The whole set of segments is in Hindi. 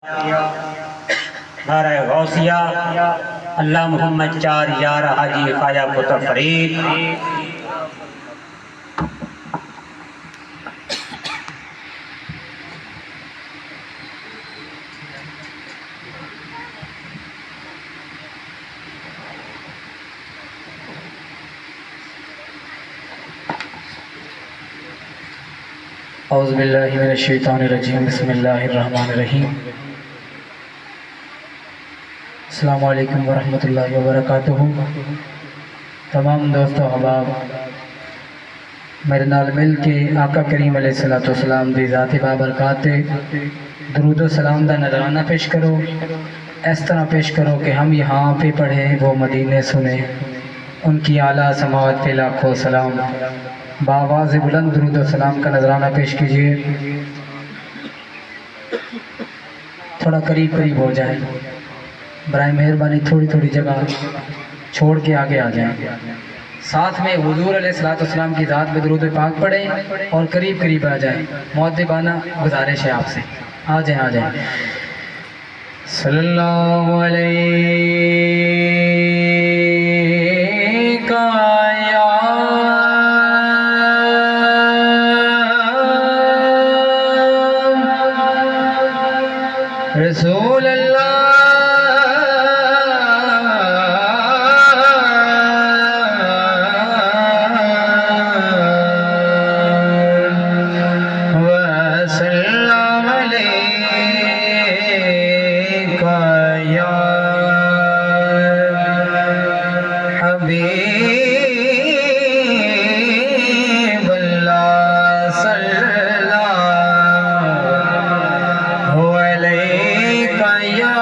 नारा गौसिया अल्लाह मोहम्मद चार यार हाजी ख्वाजा पुत्र फरीद। औज़ुबिल्लाहि मिनश्शैतानिर्रजीम बिस्मिल्लाहिर्रहमानिर्रहीम। अस्सलामु अलैकुम वरहमतुल्लाहि वबरकातुहू। तमाम दोस्तों अहबाब मेरे नाल मिल के आका करीम अलैहिस्सलाम दी ज़ात बाबरकात दरूद व सलाम दा नज़राना पेश करो। इस तरह पेश करो कि हम यहाँ पे पढ़े वो मदीने सुने, उनकी आला समावत पे लाखों सलाम। बावाज़ बुलंद दरूद व सलाम का नजराना पेश कीजिए। थोड़ा करीब करीब हो जाए, बराए मेहरबानी थोड़ी थोड़ी जगह छोड़ के आगे आ जाए। साथ में हुजूर अलैहिस्सलाम की ज़ात में दरूद पाक पढ़ें और करीब करीब आ जाए। मुअद्दिबाना गुजारिश है आपसे, आ जाए आ जाए। सल्लल्लाहु अलैहि रसूल अल्लाह वसल्लम अलैका या हबीब अल्लाह सल्लल्लाहु अलैका या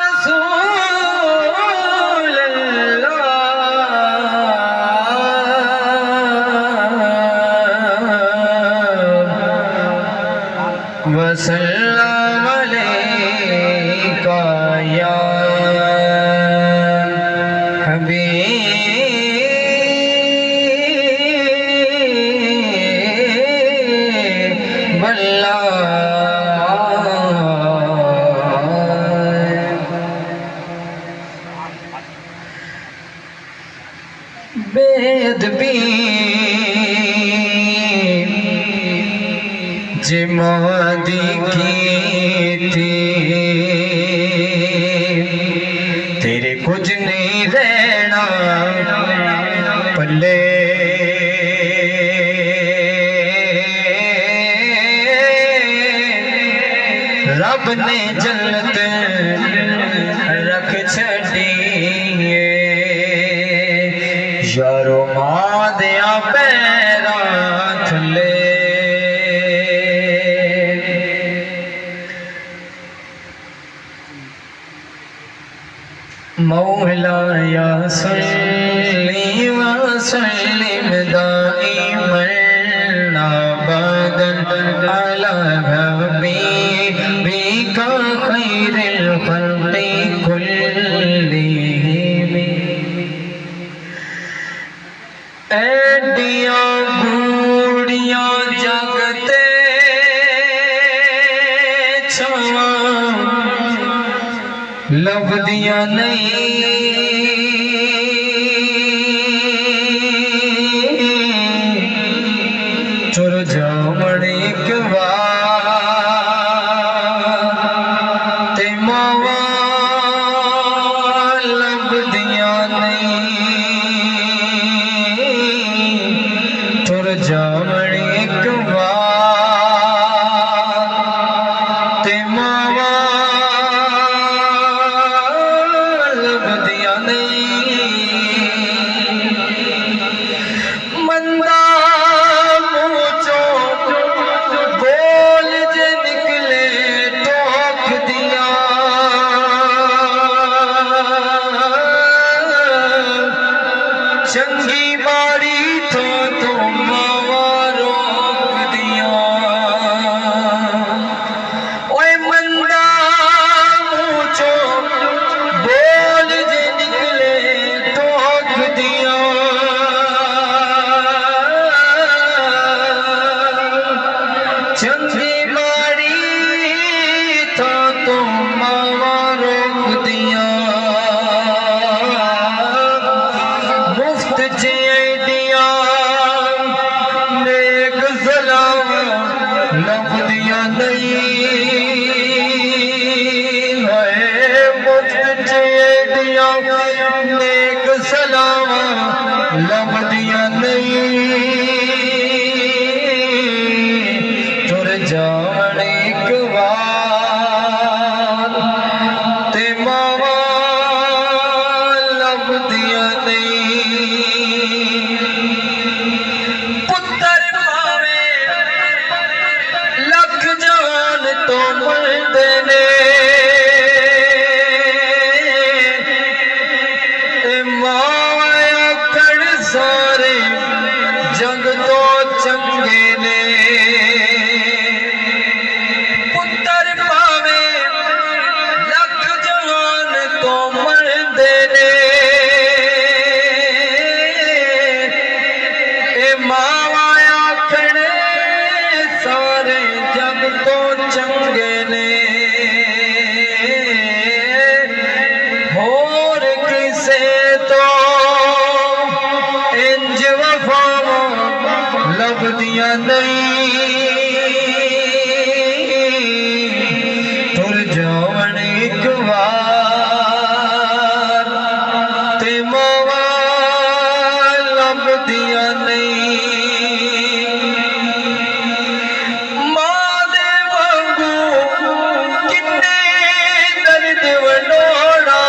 रसूल अल्लाह वसल्लम अलैका या हबीब बेदबी जिमादी की थी तेरे कुछ नहीं रहना पल्ले। रब ने जन्नत रख छड़ी यारो मां दिया पैरा थले। मौला या सल्ली व सल्लिम दाइमन अबदन अला हबीबिका खैरिल खल्क़ि कुल्लिहिम। एडियां गूड़ियां जगते छवा लभदियां नहीं चुर जावण एक बार ते मावा लभदियां नहीं चुर जावण एक बार ते मावा लभदियां नहीं। मंदा बोल जे निकले तो आँख दिया चंगी माड़ी तो मावा रोक दिया। ओए मंदा बोल जे निकले नेक सलावा लभदियां नहीं तुर जावण एक बार ते मावा लभदियां नहीं पुत्तर पावे लख जवान तो मरदे ने सारे जग तो चंगे ने पुत्तर पावे लख जवान तो मरदे ने मावा आखण सारे जग तो चंगे ने होर किसे तो लभदियां नहीं तुर जावण एक बार ते मावा लभदियां नहीं मां दे वांगू किन्ने दर्द वंडोड़ा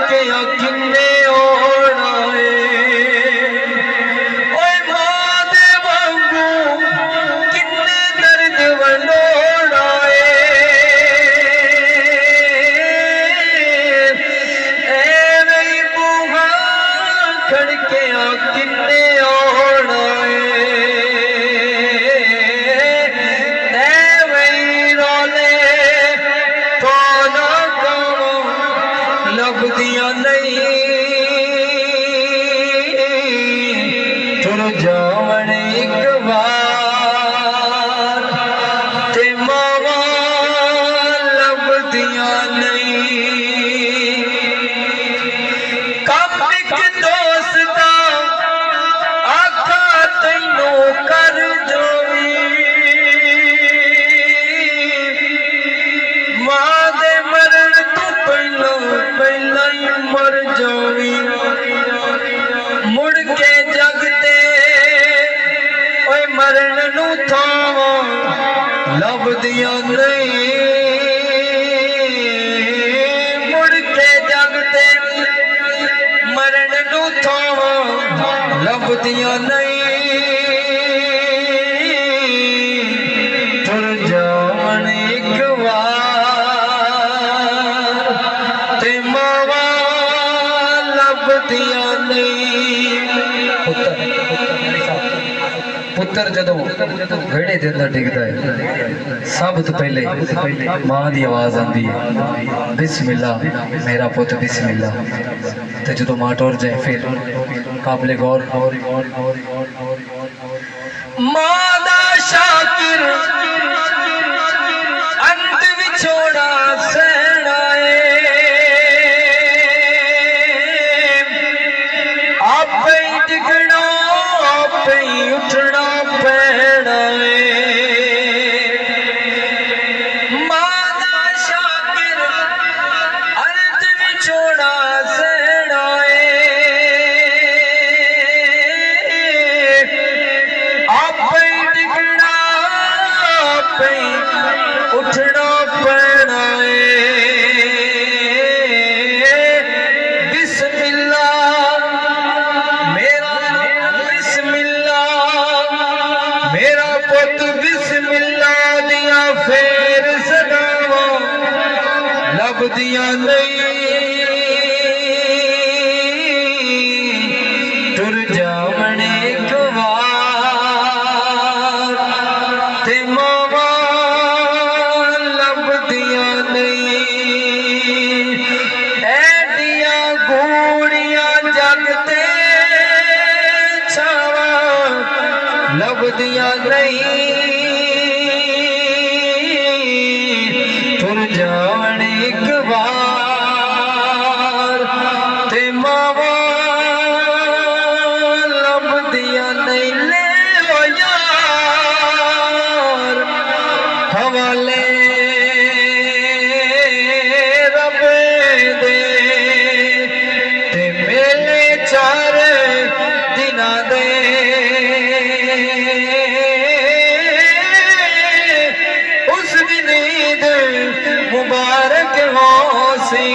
के किन्ने ओना ओए मां दे वांगू किन्ने दर्द वंडोड़ा मेरी बूहा खड़के किन्ने ओना लभदियां नहीं तुर जावण एक बार ते मावा लभदियां नहीं कम एक दोस्ता आखा तैनू कर जोवी मां दे मरण तू पहला ही मर जावी मुड़ के जगते ओए मरण नू थावा लभदियां नहीं मुड़ के जगते मरण नू थावा लभदियां नहीं तुर जावण एक बार ते मावा लभदियां नहीं पुत्र जदों वेड़े दे अंदर डिगदा है सब तो पहले मां दी आवाज आंदी है बिस्मिल्लाह मेरा पुत बिस्मिल्लाह ते जदों मां टुर जाए फिर काबले गौर मां दा शाकिर अंत विछोड़ा सहना आपे डिगना आपे उठना पैना मां दा शाकिर अंत विछोड़ा सहना आपे डिगना आपे उठना पैना मेरा पुत बिस्मिल्लाह दिया फेर सदावा लभदियां नहीं तुर जावण एक बार ते मावा लभदियां नहीं ऐडियां गूड़ियां जगते छावा लभदियां नहीं तुर जावण एक बार ते मावा लभदियां नहीं ले ओ यार हवाले रब दे ते मेले 4 दिना दे उस दिन ईद मुबारक हो सी